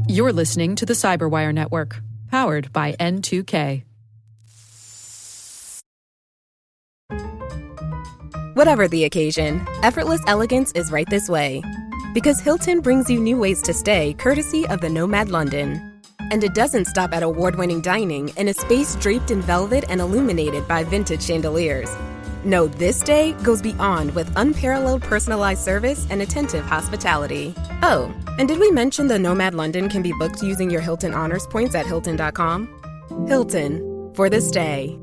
You're listening to the Cyberwire Network, powered by N2K. Whatever the occasion, effortless elegance is right this way. Because Hilton brings you new ways to stay courtesy of the Nomad London. And it doesn't stop at award-winning dining in a space draped in velvet and illuminated by vintage chandeliers. No, this day goes beyond with unparalleled personalized service and attentive hospitality. Oh, and did we mention the Nomad London can be booked using your Hilton Honors points at Hilton.com? Hilton, for the stay.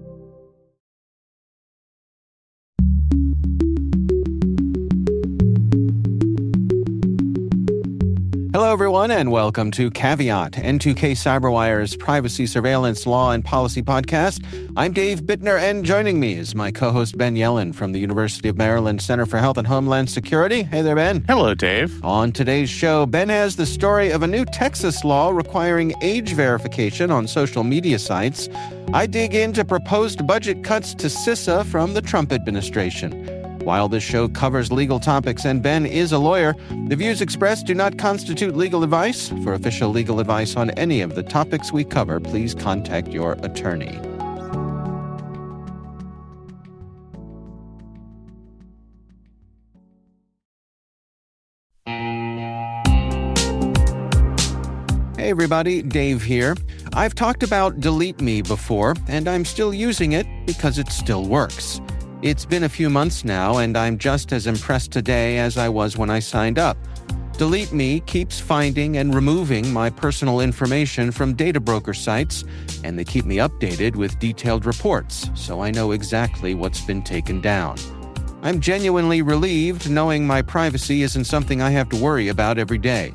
Hello, everyone, and welcome to Caveat, N2K Cyberwire's privacy, surveillance, law, and policy podcast. I'm Dave Bittner, and joining me is my co-host Ben Yellen from the University of Maryland Center for Health and Homeland Security. Hey there, Ben. Hello, Dave. On today's show, Ben has the story of a new Texas law requiring age verification on social media sites. I dig into proposed budget cuts to CISA from the Trump administration. While this show covers legal topics and Ben is a lawyer, the views expressed do not constitute legal advice. For official legal advice on any of the topics we cover, please contact your attorney. Hey everybody, Dave here. I've talked about Delete Me before, and I'm still using it because it still works. It's been a few months now, and I'm just as impressed today as I was when I signed up. Delete Me keeps finding and removing my personal information from data broker sites, and they keep me updated with detailed reports, so I know exactly what's been taken down. I'm genuinely relieved knowing my privacy isn't something I have to worry about every day.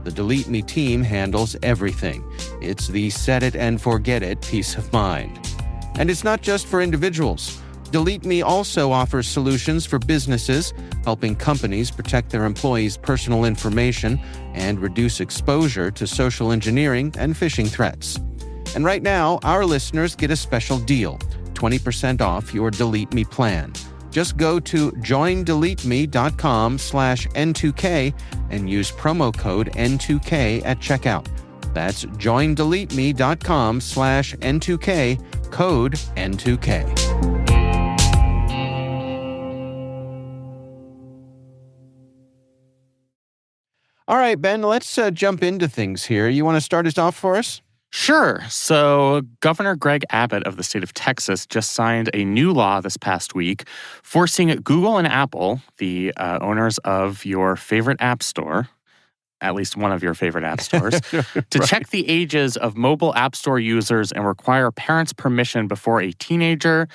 The Delete Me team handles everything. It's the set it and forget it peace of mind. And it's not just for individuals. Delete Me also offers solutions for businesses, helping companies protect their employees' personal information and reduce exposure to social engineering and phishing threats. And right now, our listeners get a special deal, 20% off your Delete Me plan. Just go to joindeleteme.com/N2K and use promo code N2K at checkout. That's joindeleteme.com/N2K, code N2K. All right, Ben, let's jump into things here. You want to start us off for us? Sure. So Governor Greg Abbott of the state of Texas just signed a new law this past week forcing Google and Apple, the owners of your favorite app store, at least one of your favorite app stores, to Right. check the ages of mobile app store users and require parents' permission before a teenager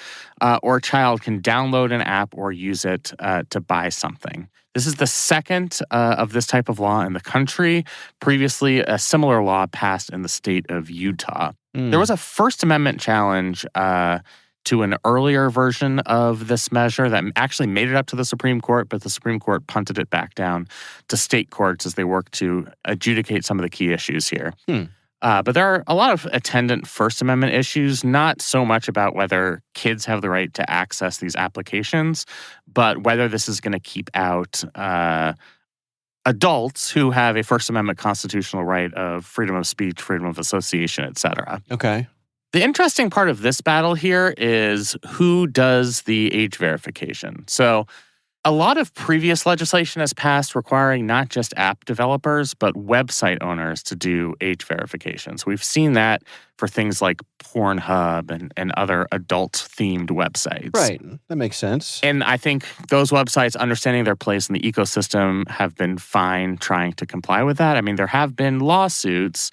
or child can download an app or use it to buy something. This is the second of this type of law in the country. Previously, a similar law passed in the state of Utah. There was a First Amendment challenge to an earlier version of this measure that actually made it up to the Supreme Court, but the Supreme Court punted it back down to state courts as they work to adjudicate some of the key issues here. But there are a lot of attendant First Amendment issues, not so much about whether kids have the right to access these applications, but whether this is going to keep out adults who have a First Amendment constitutional right of freedom of speech, freedom of association, etc. Okay. The interesting part of this battle here is who does the age verification. So a lot of previous legislation has passed requiring not just app developers, but website owners to do age verifications. We've seen that for things like Pornhub and other adult-themed websites. Right. That makes sense. And I think those websites, understanding their place in the ecosystem, have been fine trying to comply with that. I mean, there have been lawsuits,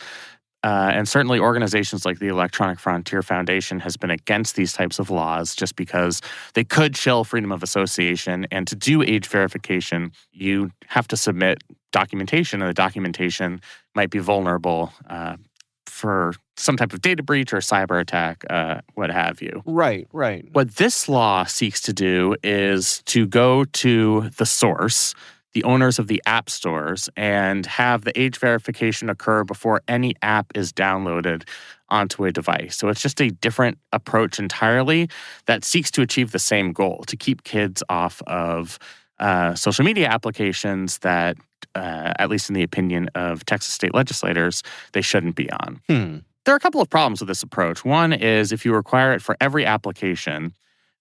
and certainly organizations like the Electronic Frontier Foundation has been against these types of laws just because they could chill freedom of association. And to do age verification, you have to submit documentation, and the documentation might be vulnerable for some type of data breach or cyber attack, what have you. Right. What this law seeks to do is to go to the source, the owners of the app stores, and have the age verification occur before any app is downloaded onto a device. So it's just a different approach entirely that seeks to achieve the same goal, to keep kids off of social media applications that, at least in the opinion of Texas state legislators, they shouldn't be on. There are a couple of problems with this approach. One is if you require it for every application,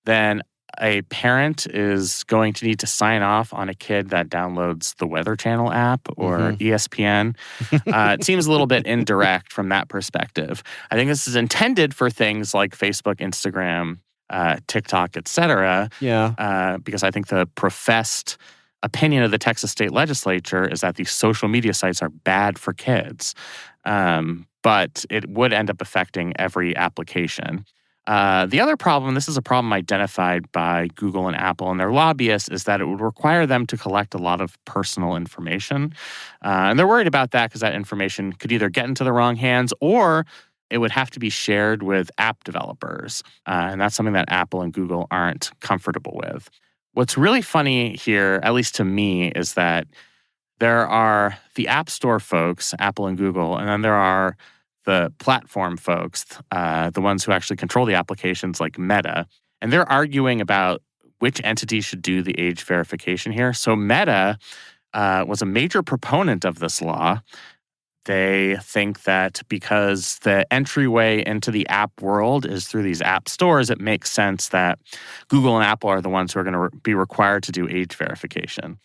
then a parent is going to need to sign off on a kid that downloads the Weather Channel app or ESPN. It seems a little bit indirect from that perspective. I think this is intended for things like Facebook, Instagram, TikTok, etc. Because I think the professed opinion of the Texas state legislature is that these social media sites are bad for kids. But it would end up affecting every application. The other problem, this is a problem identified by Google and Apple and their lobbyists, is that it would require them to collect a lot of personal information. And they're worried about that because that information could either get into the wrong hands or it would have to be shared with app developers. And that's something that Apple and Google aren't comfortable with. What's really funny here, at least to me, is that there are the App Store folks, Apple and Google, and then there are the platform folks, the ones who actually control the applications like Meta, and they're arguing about which entity should do the age verification here. So Meta was a major proponent of this law. They think that because the entryway into the app world is through these app stores, it makes sense that Google and Apple are the ones who are going to be required to do age verification.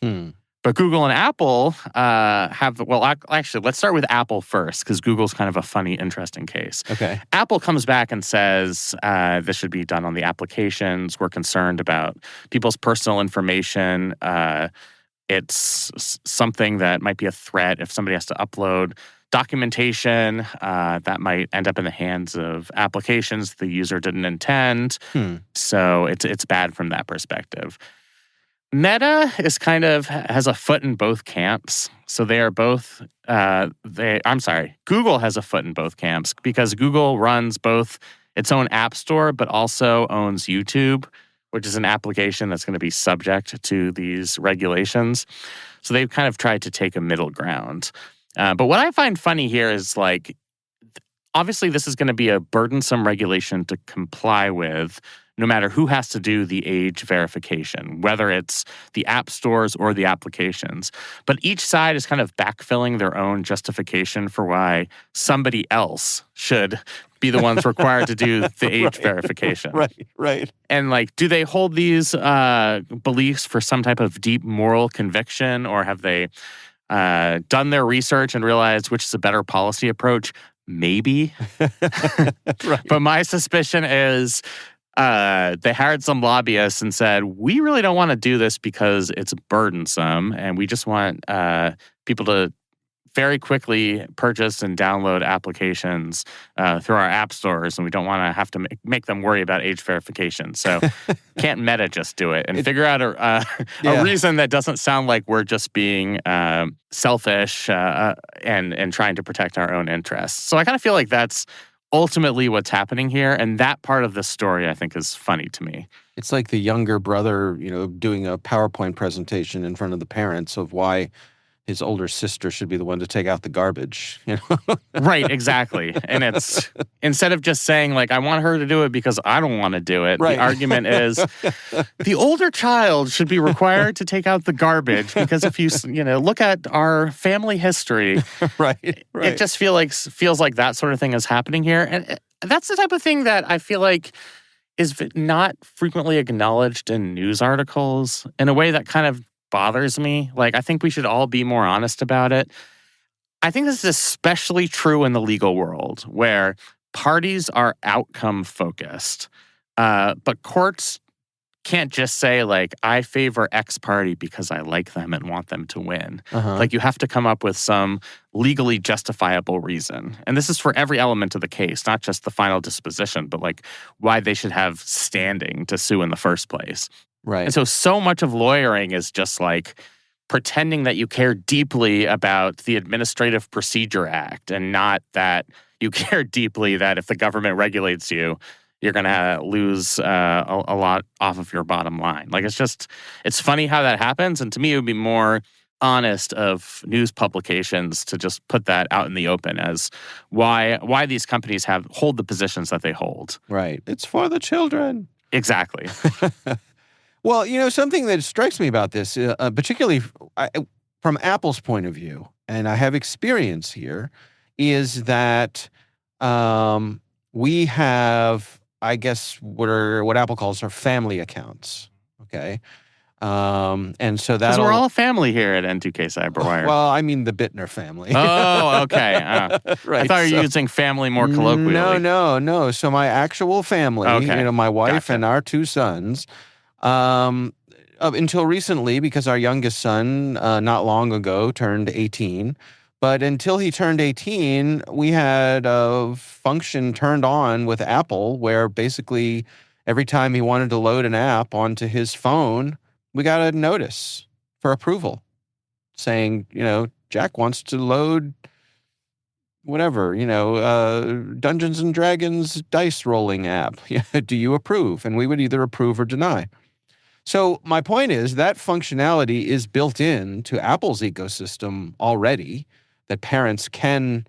But Google and Apple actually, let's start with Apple first, because Google's kind of a funny, interesting case. Okay. Apple comes back and says this should be done on the applications. We're concerned about people's personal information. It's something that might be a threat if somebody has to upload documentation that might end up in the hands of applications the user didn't intend. So it's bad from that perspective. Meta is has a foot in both camps. So they are both, Google has a foot in both camps because Google runs both its own app store, but also owns YouTube, which is an application that's going to be subject to these regulations. So they've kind of tried to take a middle ground. But what I find funny here is obviously this is going to be a burdensome regulation to comply with, no matter who has to do the age verification, whether it's the app stores or the applications. But each side is kind of backfilling their own justification for why somebody else should be the ones required to do the age verification. Right. And do they hold these beliefs for some type of deep moral conviction, or have they done their research and realized which is a better policy approach? Maybe. But my suspicion is they hired some lobbyists and said, we really don't want to do this because it's burdensome, and we just want people to very quickly purchase and download applications through our app stores, and we don't want to have to make them worry about age verification. So can't Meta just do it and figure out a reason that doesn't sound like we're just being selfish and trying to protect our own interests? So I kind of feel like that's ultimately what's happening here, and that part of the story I think is funny to me. It's like the younger brother, doing a PowerPoint presentation in front of the parents of why his older sister should be the one to take out the garbage. Right, exactly. And it's instead of just saying I want her to do it because I don't want to do it, the argument is the older child should be required to take out the garbage because if you look at our family history, right. It just feels like that sort of thing is happening here. And that's the type of thing that I feel like is not frequently acknowledged in news articles in a way that kind of bothers me. I think we should all be more honest about it. I think this is especially true in the legal world where parties are outcome focused. But courts can't just say I favor X party because I like them and want them to win. You have to come up with some legally justifiable reason. And this is for every element of the case, not just the final disposition, but why they should have standing to sue in the first place. Right. And so much of lawyering is just pretending that you care deeply about the Administrative Procedure Act and not that you care deeply that if the government regulates you, you're going to lose a lot off of your bottom line. It's funny how that happens. And to me, it would be more honest of news publications to just put that out in the open as why these companies hold the positions that they hold. Right. It's for the children. Exactly. Well, something that strikes me about this, particularly from Apple's point of view, and I have experience here, is that we have, I guess, what Apple calls our family accounts. Okay. And so Because we're that'll, all a family here at N2K Cyberwire. well, I mean the Bittner family. Oh, okay. Right. I thought you were using family more colloquially. No. So my actual family, Okay. my wife Gotcha. and our two sons, up until recently, because our youngest son, not long ago, turned 18. But until he turned 18, we had a function turned on with Apple where basically every time he wanted to load an app onto his phone, we got a notice for approval saying, Jack wants to load whatever, Dungeons and Dragons dice rolling app. Do you approve? And we would either approve or deny. So my point is that functionality is built in to Apple's ecosystem already, that parents can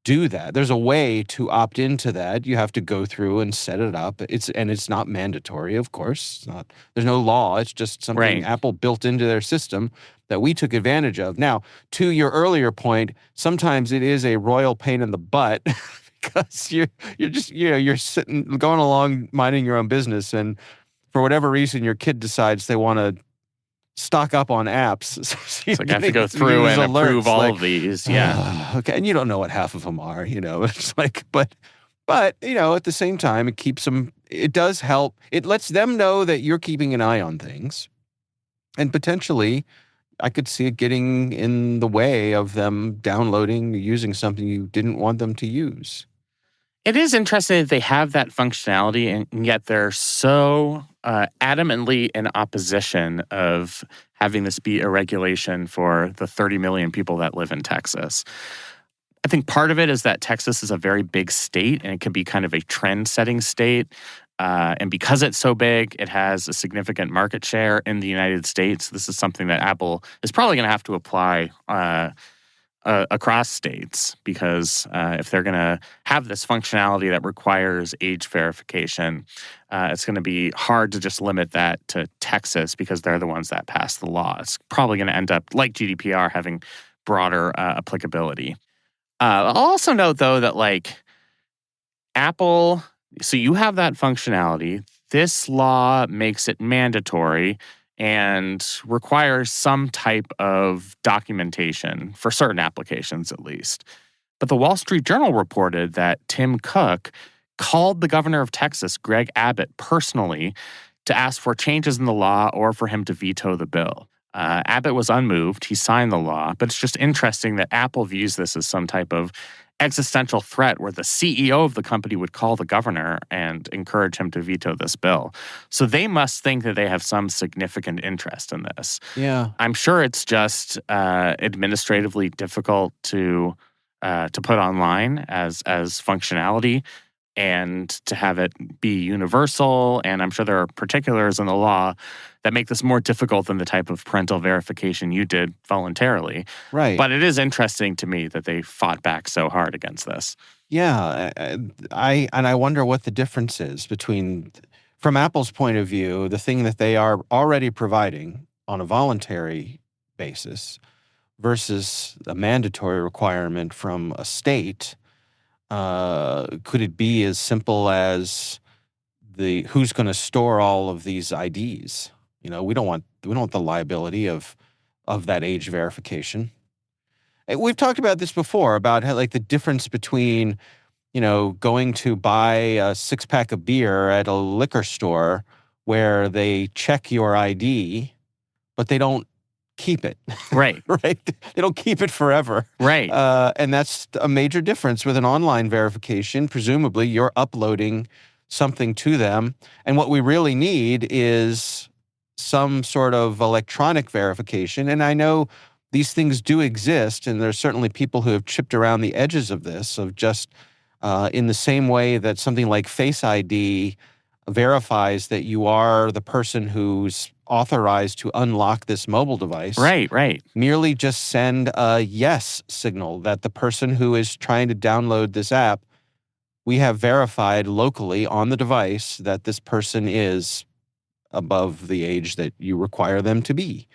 do that. There's a way to opt into that. You have to go through and set it up. It's not mandatory, of course. There's no law. It's just something Apple built into their system that we took advantage of. Now, to your earlier point, sometimes it is a royal pain in the butt because you're just, you're sitting, going along, minding your own business, and for whatever reason, your kid decides they want to stock up on apps. So I have to go through and approve all of these. Yeah. Okay. And you don't know what half of them are, It's like, but, at the same time, it keeps them, it does help. It lets them know that you're keeping an eye on things. And potentially, I could see it getting in the way of them downloading, using something you didn't want them to use. It is interesting that they have that functionality, and yet they're so adamantly in opposition of having this be a regulation for the 30 million people that live in Texas. I think part of it is that Texas is a very big state, and it can be kind of a trend-setting state. And because it's so big, it has a significant market share in the United States. This is something that Apple is probably going to have to apply across states, because if they're going to have this functionality that requires age verification, it's going to be hard to just limit that to Texas because they're the ones that passed the law. It's probably going to end up, like GDPR, having broader applicability. I'll also note, though, that Apple, so you have that functionality. This law makes it mandatory and requires some type of documentation for certain applications, at least. But the Wall Street Journal reported that Tim Cook called the governor of Texas, Greg Abbott, personally to ask for changes in the law or for him to veto the bill. Abbott was unmoved. He signed the law, but it's just interesting that Apple views this as some type of existential threat where the CEO of the company would call the governor and encourage him to veto this bill. So they must think that they have some significant interest in this. Yeah. I'm sure it's just administratively difficult to put online as functionality and to have it be universal. And I'm sure there are particulars in the law that make this more difficult than the type of parental verification you did voluntarily. Right. But it is interesting to me that they fought back so hard against this. Yeah. I wonder what the difference is between, from Apple's point of view, the thing that they are already providing on a voluntary basis versus a mandatory requirement from a state. Could it be as simple as who's going to store all of these IDs? We don't want the liability of that age verification. We've talked about this before, about how, the difference between, going to buy a 6-pack of beer at a liquor store where they check your ID, but they don't keep it. Right. Right? They don't keep it forever. Right. And that's a major difference with an online verification. Presumably, you're uploading something to them. And what we really need is some sort of electronic verification. And I know these things do exist, and there's certainly people who have chipped around the edges of this, of just in the same way that something like Face ID verifies that you are the person who's authorized to unlock this mobile device. Right. Merely just send a yes signal that the person who is trying to download this app, we have verified locally on the device that this person is above the age that you require them to be.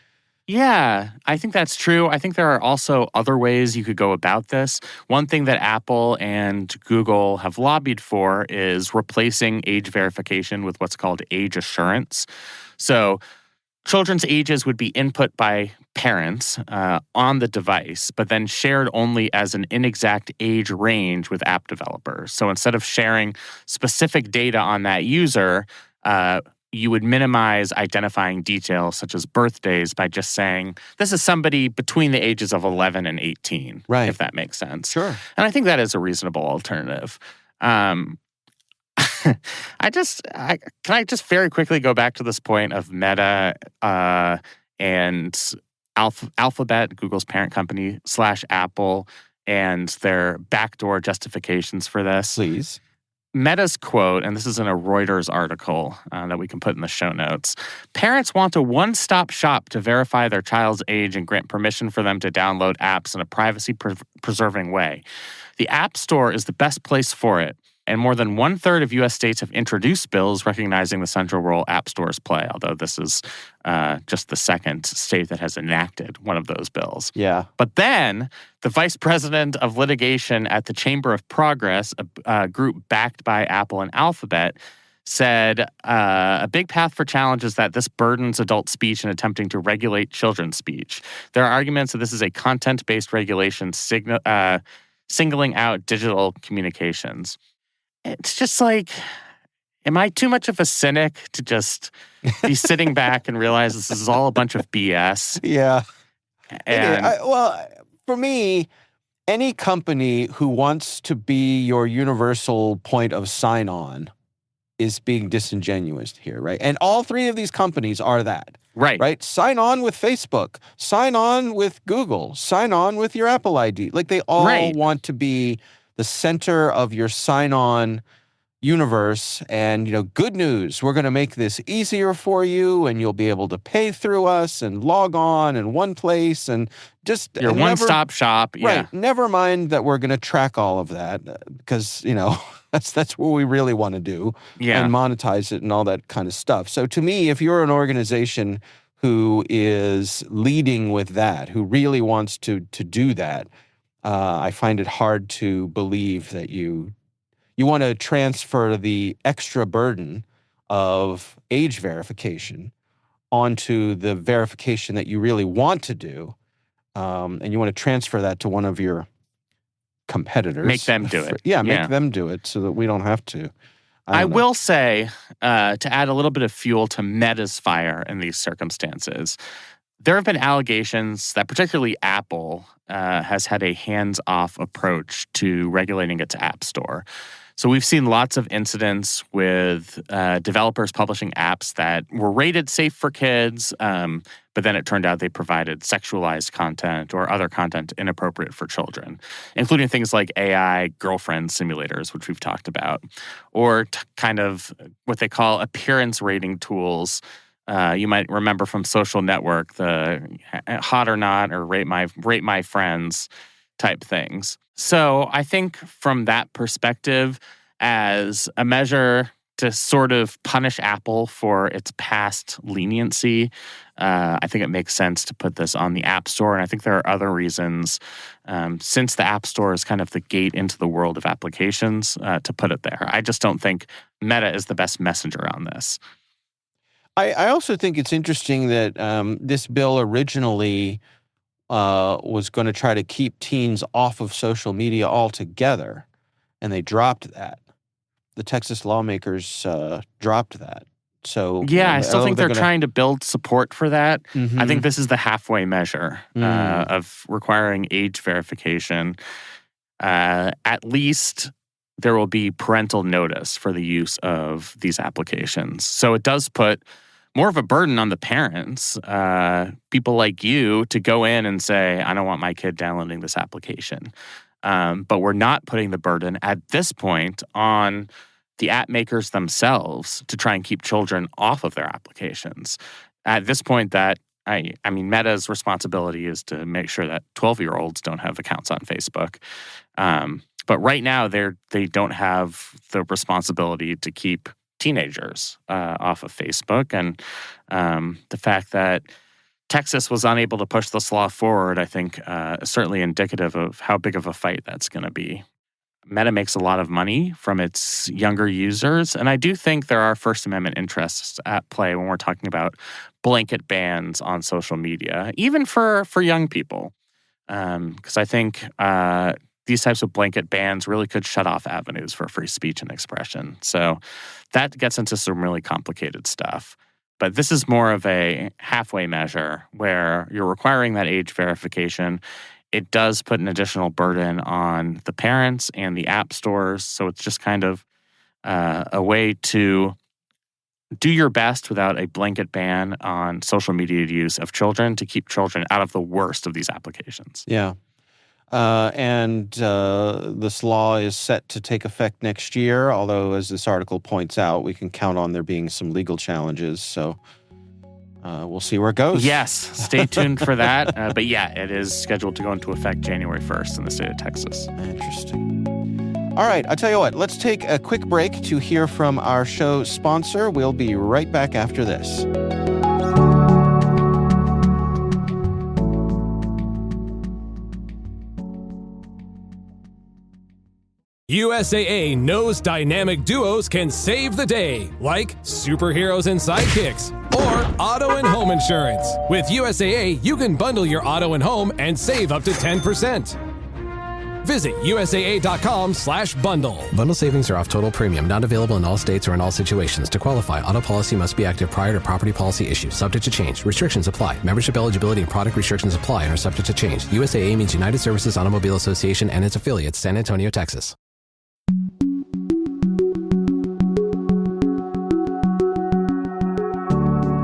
Yeah, I think that's true. I think there are also other ways you could go about this. One thing that Apple and Google have lobbied for is replacing age verification with what's called age assurance. So children's ages would be input by parents on the device, but then shared only as an inexact age range with app developers. So instead of sharing specific data on that user, you would minimize identifying details such as birthdays by just saying, this is somebody between the ages of 11 and 18, Right. if that makes sense. Sure. And I think that is a reasonable alternative. Can I just very quickly go back to this point of Meta and Alphabet, Google's parent company, / Apple, and their backdoor justifications for this? Please. Meta's quote, and this is in a Reuters article that we can put in the show notes. Parents want a one-stop shop to verify their child's age and grant permission for them to download apps in a privacy-preserving way. The App Store is the best place for it, and more than 1/3 of U.S. states have introduced bills recognizing the central role app stores play, although this is just the second state that has enacted one of those bills. Yeah. But then the vice president of litigation at the Chamber of Progress, a group backed by Apple and Alphabet, said a big path for challenge is that this burdens adult speech in attempting to regulate children's speech. There are arguments that this is a content-based regulation singling out digital communications. It's just like, am I too much of a cynic to just be sitting back and realize this is all a bunch of BS? Yeah. And Well, for me, any company who wants to be your universal point of sign-on is being disingenuous here, right? And all three of these companies are that. Right? Sign on with Facebook. Sign on with Google. Sign on with your Apple ID. Like, they all want to be the center of your sign-on universe. And, good news, we're going to make this easier for you, and you'll be able to pay through us and log on in one place and just your one-stop shop. Yeah. Right. Never mind that we're going to track all of that because, that's what we really want to do. Yeah. And monetize it and all that kind of stuff. So to me, if you're an organization who is leading with that, who really wants to do that, I find it hard to believe that you want to transfer the extra burden of age verification onto the verification that you really want to do, and you want to transfer that to one of your competitors. Make them do it. Make them do it so that we don't have to. I will say, to add a little bit of fuel to Meta's fire in these circumstances, there have been allegations that particularly Apple has had a hands-off approach to regulating its App Store. So we've seen lots of incidents with developers publishing apps that were rated safe for kids, but then it turned out they provided sexualized content or other content inappropriate for children, including things like AI girlfriend simulators, which we've talked about, or kind of what they call appearance rating tools. You might remember from Social Network, the hot or not or rate my friends type things. So I think from that perspective, as a measure to sort of punish Apple for its past leniency, I think it makes sense to put this on the App Store. And I think there are other reasons, since the App Store is kind of the gate into the world of applications, to put it there. I just don't think Meta is the best messenger on this. I also think it's interesting that this bill originally was going to try to keep teens off of social media altogether, and they dropped that. The Texas lawmakers dropped that. So yeah, I still think they're trying to build support for that. Mm-hmm. I think this is the halfway measure of requiring age verification. At least there will be parental notice for the use of these applications. So it does put more of a burden on the parents, people like you, to go in and say, I don't want my kid downloading this application. But we're not putting the burden at this point on the app makers themselves to try and keep children off of their applications. At this point, that I mean, Meta's responsibility is to make sure that 12-year-olds don't have accounts on Facebook. But right now, they don't have the responsibility to keep teenagers off of Facebook. And the fact that Texas was unable to push this law forward, I think, is certainly indicative of how big of a fight that's going to be. Meta makes a lot of money from its younger users, and I do think there are First Amendment interests at play when we're talking about blanket bans on social media, even for young people. Because I think these types of blanket bans really could shut off avenues for free speech and expression. So that gets into some really complicated stuff. But this is more of a halfway measure where you're requiring that age verification. It does put an additional burden on the parents and the app stores. So it's just kind of a way to do your best without a blanket ban on social media use of children to keep children out of the worst of these applications. Yeah. And this law is set to take effect next year, although, as this article points out, we can count on there being some legal challenges. So we'll see where it goes. Yes, stay tuned for that. But yeah, it is scheduled to go into effect January 1st in the state of Texas. Interesting. All right, I'll tell you what, let's take a quick break to hear from our show sponsor. We'll be right back after this. USAA knows dynamic duos can save the day, like superheroes and sidekicks, or auto and home insurance. With USAA, you can bundle your auto and home and save up to 10%. Visit USAA.com/bundle. Bundle savings are off total premium, not available in all states or in all situations. To qualify, auto policy must be active prior to property policy issue, subject to change. Restrictions apply. Membership eligibility and product restrictions apply and are subject to change. USAA means United Services Automobile Association and its affiliates, San Antonio, Texas.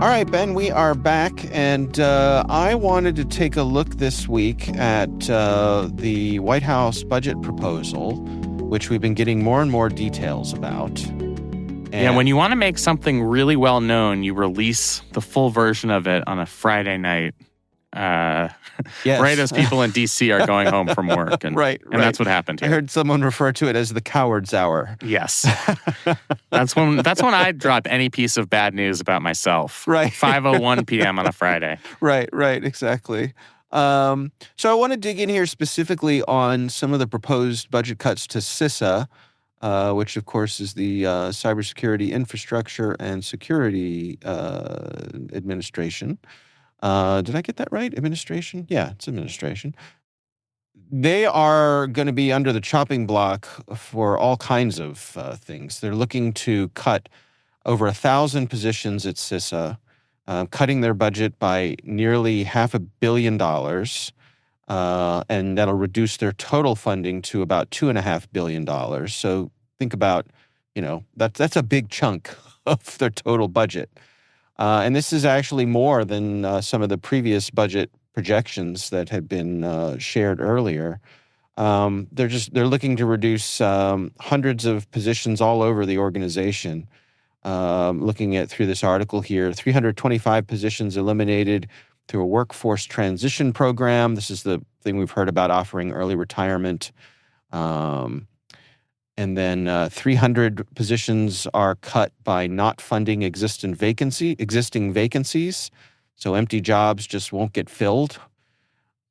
All right, Ben, we are back, and I wanted to take a look this week at the White House budget proposal, which we've been getting more and more details about. Yeah, when you want to make something really well known, you release the full version of it on a Friday night. Yes. Right as people in D.C. are going home from work. And, right. And that's what happened here. I heard someone refer to it as the coward's hour. Yes. That's when I drop any piece of bad news about myself. Right. 5:01 p.m. on a Friday. Right, exactly. So I want to dig in here specifically on some of the proposed budget cuts to CISA, which, of course, is the Cybersecurity Infrastructure and Security Administration. Did I get that right? Administration? Yeah, it's administration. They are going to be under the chopping block for all kinds of things. They're looking to cut over 1,000 positions at CISA, cutting their budget by nearly $500 million, and that'll reduce their total funding to about $2.5 billion. So think about, that's a big chunk of their total budget. And this is actually more than some of the previous budget projections that had been shared earlier. They're looking to reduce hundreds of positions all over the organization. Looking at through this article here, 325 positions eliminated through a workforce transition program. This is the thing we've heard about, offering early retirement. And then 300 positions are cut by not funding existing vacancies. So empty jobs just won't get filled.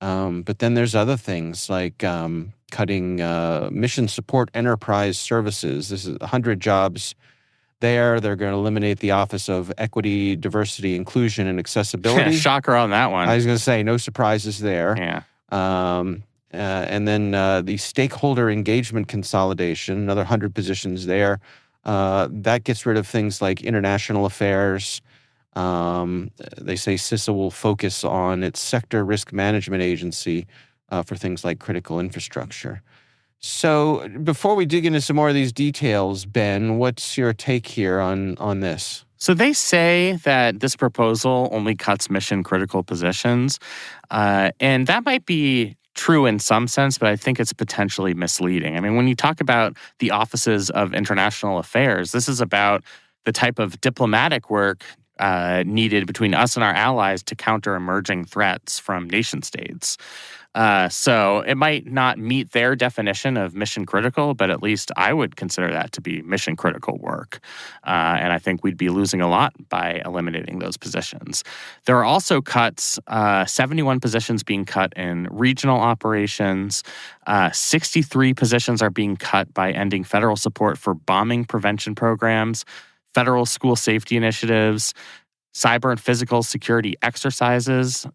But then there's other things like cutting mission support enterprise services. This is 100 jobs there. They're going to eliminate the Office of Equity, Diversity, Inclusion, and Accessibility. Shocker on that one. I was going to say, no surprises there. Yeah. And then the stakeholder engagement consolidation, another 100 positions there. That gets rid of things like international affairs. They say CISA will focus on its sector risk management agency for things like critical infrastructure. So before we dig into some more of these details, Ben, what's your take here on this? So they say that this proposal only cuts mission-critical positions, and that might be true in some sense, but I think it's potentially misleading. I mean, when you talk about the offices of international affairs, this is about the type of diplomatic work needed between us and our allies to counter emerging threats from nation states. So it might not meet their definition of mission critical, but at least I would consider that to be mission critical work. And I think we'd be losing a lot by eliminating those positions. There are also cuts, 71 positions being cut in regional operations. 63 positions are being cut by ending federal support for bombing prevention programs, federal school safety initiatives, cyber and physical security exercises,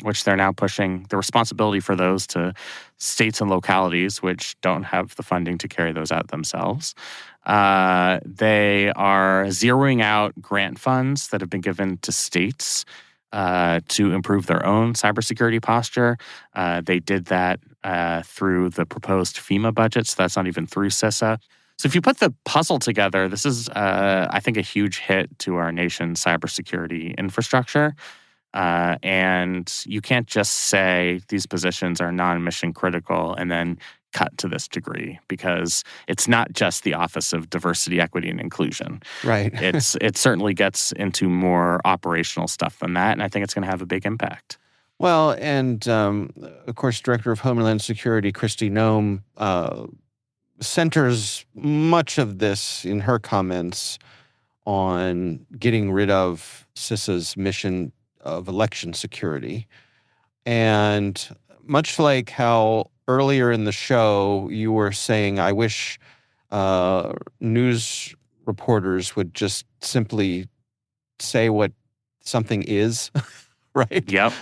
which they're now pushing the responsibility for those to states and localities, which don't have the funding to carry those out themselves. They are zeroing out grant funds that have been given to states to improve their own cybersecurity posture. They did that through the proposed FEMA budget, so that's not even through CISA. So if you put the puzzle together, this is, I think, a huge hit to our nation's cybersecurity infrastructure. And you can't just say these positions are non-mission critical and then cut to this degree, because it's not just the Office of Diversity, Equity, and Inclusion. Right. It certainly gets into more operational stuff than that, and I think it's going to have a big impact. Well, and of course, Director of Homeland Security Kristi Noem centers much of this in her comments on getting rid of CISA's mission of election security. And much like how earlier in the show you were saying, I wish news reporters would just simply say what something is, right? Yep.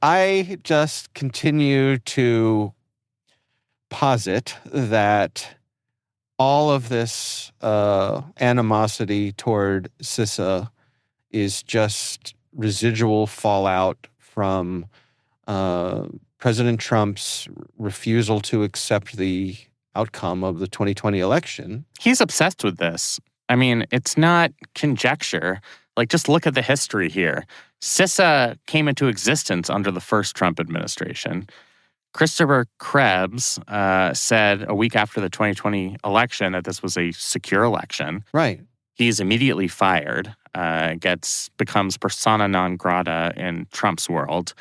I just continue to posit that all of this animosity toward CISA is just residual fallout from President Trump's refusal to accept the outcome of the 2020 election. He's obsessed with this. I mean, it's not conjecture. Like, just look at the history here. CISA came into existence under the first Trump administration. Christopher Krebs said a week after the 2020 election that this was a secure election. Right. He's immediately fired, becomes persona non grata in Trump's world.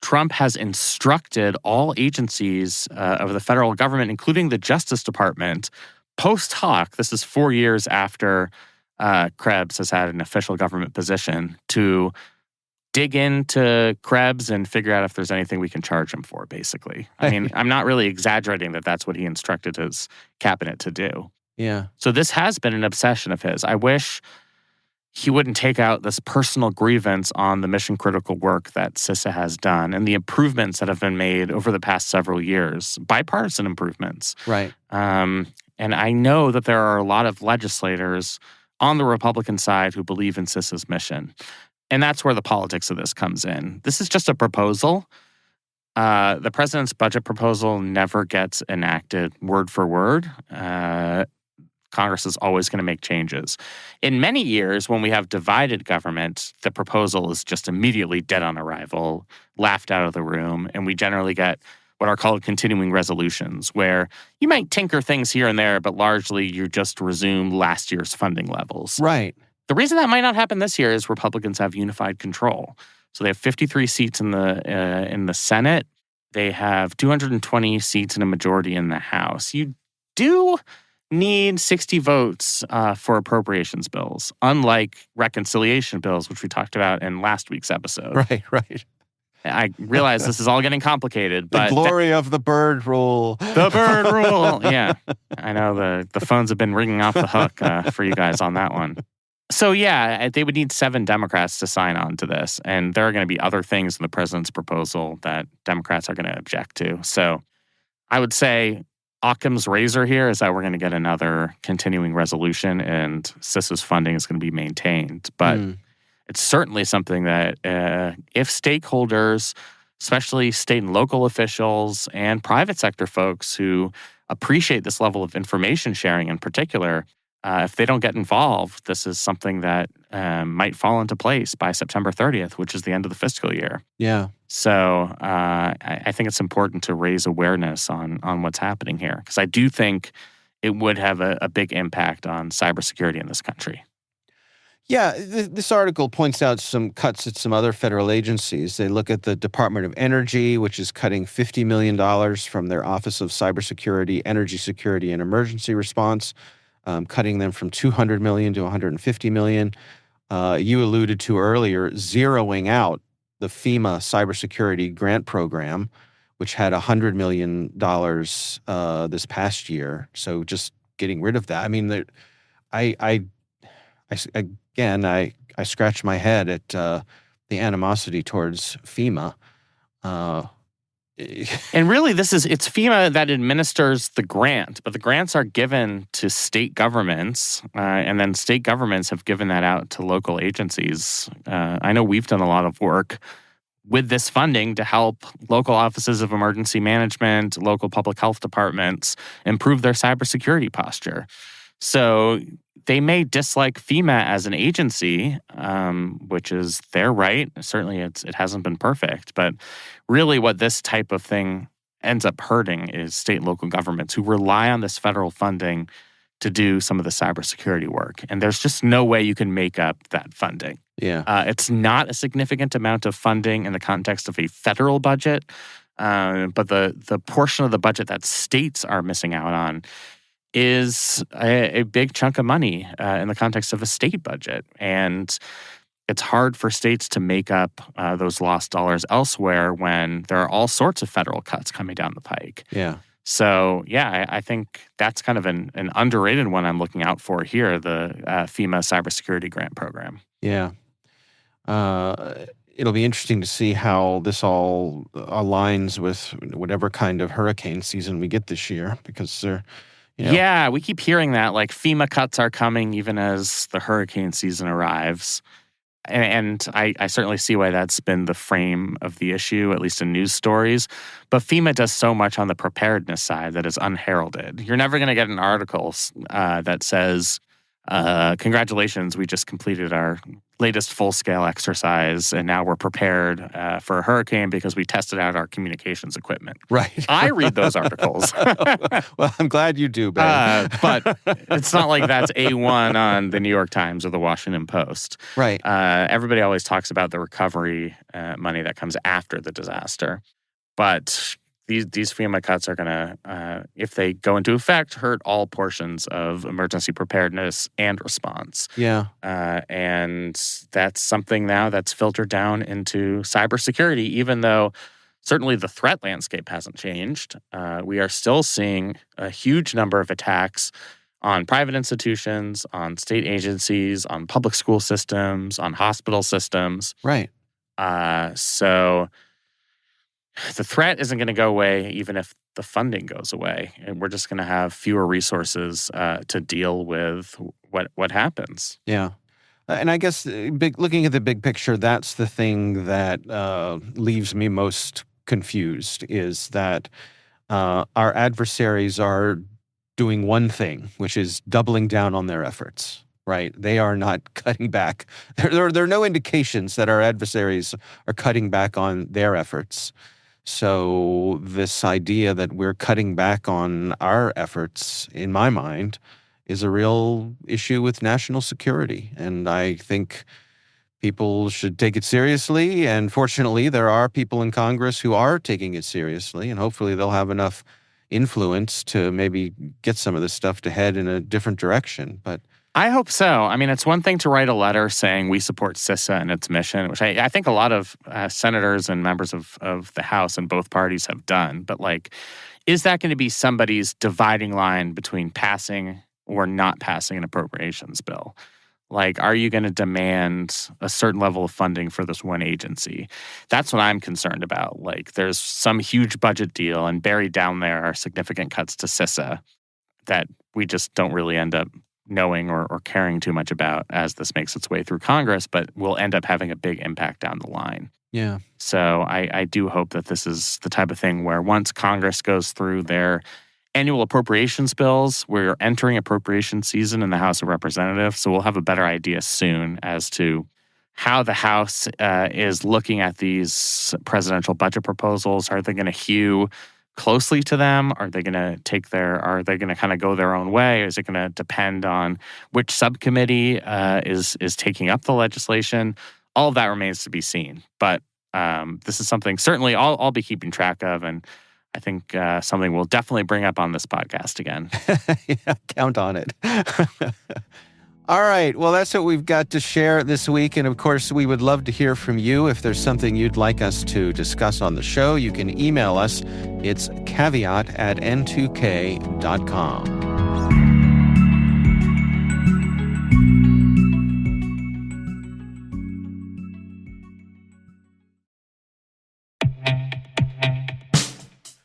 Trump has instructed all agencies of the federal government, including the Justice Department, post hoc, this is 4 years after Krebs has had an official government position, to dig into Krebs and figure out if there's anything we can charge him for, basically. I mean, I'm not really exaggerating that that's what he instructed his cabinet to do. Yeah. So this has been an obsession of his. I wish he wouldn't take out this personal grievance on the mission-critical work that CISA has done and the improvements that have been made over the past several years, bipartisan improvements. Right. And I know that there are a lot of legislators on the Republican side who believe in CISA's mission. And that's where the politics of this comes in. This is just a proposal. The president's budget proposal never gets enacted word for word. Congress is always going to make changes. In many years, when we have divided government, the proposal is just immediately dead on arrival, laughed out of the room, and we generally get what are called continuing resolutions, where you might tinker things here and there, but largely you just resume last year's funding levels. Right. The reason that might not happen this year is Republicans have unified control. So they have 53 seats in the Senate. They have 220 seats in a majority in the House. You do need 60 votes for appropriations bills, unlike reconciliation bills, which we talked about in last week's episode. Right. I realize this is all getting complicated, but the glory of the bird rule. The bird rule. Yeah. I know the phones have been ringing off the hook for you guys on that one. So, yeah, they would need 7 Democrats to sign on to this. And there are going to be other things in the president's proposal that Democrats are going to object to. So I would say Occam's razor here is that we're going to get another continuing resolution and CISA's funding is going to be maintained. But it's certainly something that if stakeholders, especially state and local officials and private sector folks who appreciate this level of information sharing in particular, if they don't get involved, this is something that might fall into place by September 30th, which is the end of the fiscal year. Yeah. So I think it's important to raise awareness on what's happening here, because I do think it would have a big impact on cybersecurity in this country. Yeah, this article points out some cuts at some other federal agencies. They look at the Department of Energy, which is cutting $50 million from their Office of Cybersecurity, Energy Security, and Emergency Response, cutting them from $200 million to $150 million. You alluded to earlier, zeroing out the FEMA cybersecurity grant program, which had $100 million this past year. So just getting rid of that. I mean, I scratch my head at the animosity towards FEMA. And really, it's FEMA that administers the grant, but the grants are given to state governments, and then state governments have given that out to local agencies. I know we've done a lot of work with this funding to help local offices of emergency management, local public health departments improve their cybersecurity posture. So they may dislike FEMA as an agency, which is their right. Certainly it hasn't been perfect, but really what this type of thing ends up hurting is state and local governments who rely on this federal funding to do some of the cybersecurity work. And there's just no way you can make up that funding. Yeah. It's not a significant amount of funding in the context of a federal budget, but the portion of the budget that states are missing out on is a big chunk of money in the context of a state budget. And it's hard for states to make up those lost dollars elsewhere when there are all sorts of federal cuts coming down the pike. Yeah. So, yeah, I think that's kind of an underrated one I'm looking out for here, the FEMA cybersecurity grant program. Yeah. It'll be interesting to see how this all aligns with whatever kind of hurricane season we get this year, because they're, Yeah, we keep hearing that, like FEMA cuts are coming even as the hurricane season arrives. And I certainly see why that's been the frame of the issue, at least in news stories. But FEMA does so much on the preparedness side that is unheralded. You're never going to get an article that says, congratulations, we just completed our latest full-scale exercise, and now we're prepared for a hurricane because we tested out our communications equipment. Right. I read those articles. Well, I'm glad you do, Ben. But it's not like that's A1 on the New York Times or the Washington Post. Right. Everybody always talks about the recovery money that comes after the disaster. But these FEMA cuts are going to, if they go into effect, hurt all portions of emergency preparedness and response. Yeah. And that's something now that's filtered down into cybersecurity, even though certainly the threat landscape hasn't changed. We are still seeing a huge number of attacks on private institutions, on state agencies, on public school systems, on hospital systems. Right. So the threat isn't going to go away even if the funding goes away. And we're just going to have fewer resources to deal with what happens. Yeah. And I guess looking at the big picture, that's the thing that leaves me most confused, is that our adversaries are doing one thing, which is doubling down on their efforts. Right. They are not cutting back. There are no indications that our adversaries are cutting back on their efforts. So this idea that we're cutting back on our efforts, in my mind, is a real issue with national security. And I think people should take it seriously. And fortunately, there are people in Congress who are taking it seriously. And hopefully they'll have enough influence to maybe get some of this stuff to head in a different direction. But I hope so. I mean, it's one thing to write a letter saying we support CISA and its mission, which I think a lot of senators and members of the House in both parties have done. But, is that going to be somebody's dividing line between passing or not passing an appropriations bill? Are you going to demand a certain level of funding for this one agency? That's what I'm concerned about. There's some huge budget deal, and buried down there are significant cuts to CISA that we just don't really end up knowing or caring too much about as this makes its way through Congress, but will end up having a big impact down the line. Yeah. So I do hope that this is the type of thing where once Congress goes through their annual appropriations bills, we're entering appropriation season in the House of Representatives, so we'll have a better idea soon as to how the House is looking at these presidential budget proposals. Are they going to hew closely to them? Are they going to kind of go their own way? Is it going to depend on which subcommittee is taking up the legislation? All of that remains to be seen. But this is something certainly I'll be keeping track of, and I think something we'll definitely bring up on this podcast again. Yeah, count on it. All right. Well, that's what we've got to share this week. And of course, we would love to hear from you. If there's something you'd like us to discuss on the show, you can email us. It's caveat@n2k.com.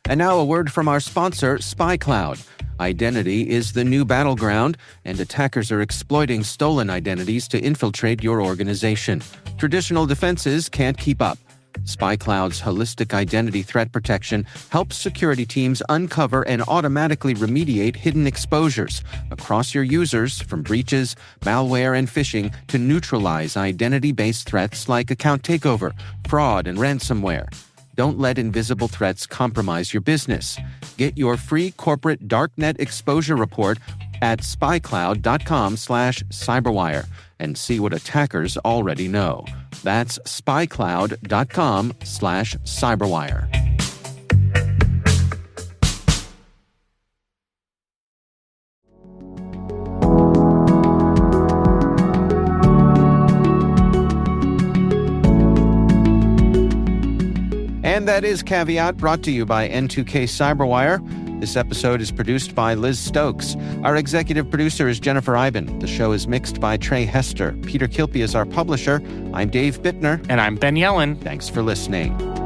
And now a word from our sponsor, SpyCloud. Identity is the new battleground, and attackers are exploiting stolen identities to infiltrate your organization. Traditional defenses can't keep up. SpyCloud's holistic identity threat protection helps security teams uncover and automatically remediate hidden exposures across your users, from breaches, malware, and phishing to neutralize identity-based threats like account takeover, fraud, and ransomware. Don't let invisible threats compromise your business. Get your free corporate darknet exposure report at spycloud.com/cyberwire and see what attackers already know. That's spycloud.com/cyberwire. And that is Caveat, brought to you by N2K Cyberwire. This episode is produced by Liz Stokes. Our executive producer is Jennifer Iben. The show is mixed by Trey Hester. Peter Kilpie is our publisher. I'm Dave Bittner. And I'm Ben Yellen. Thanks for listening.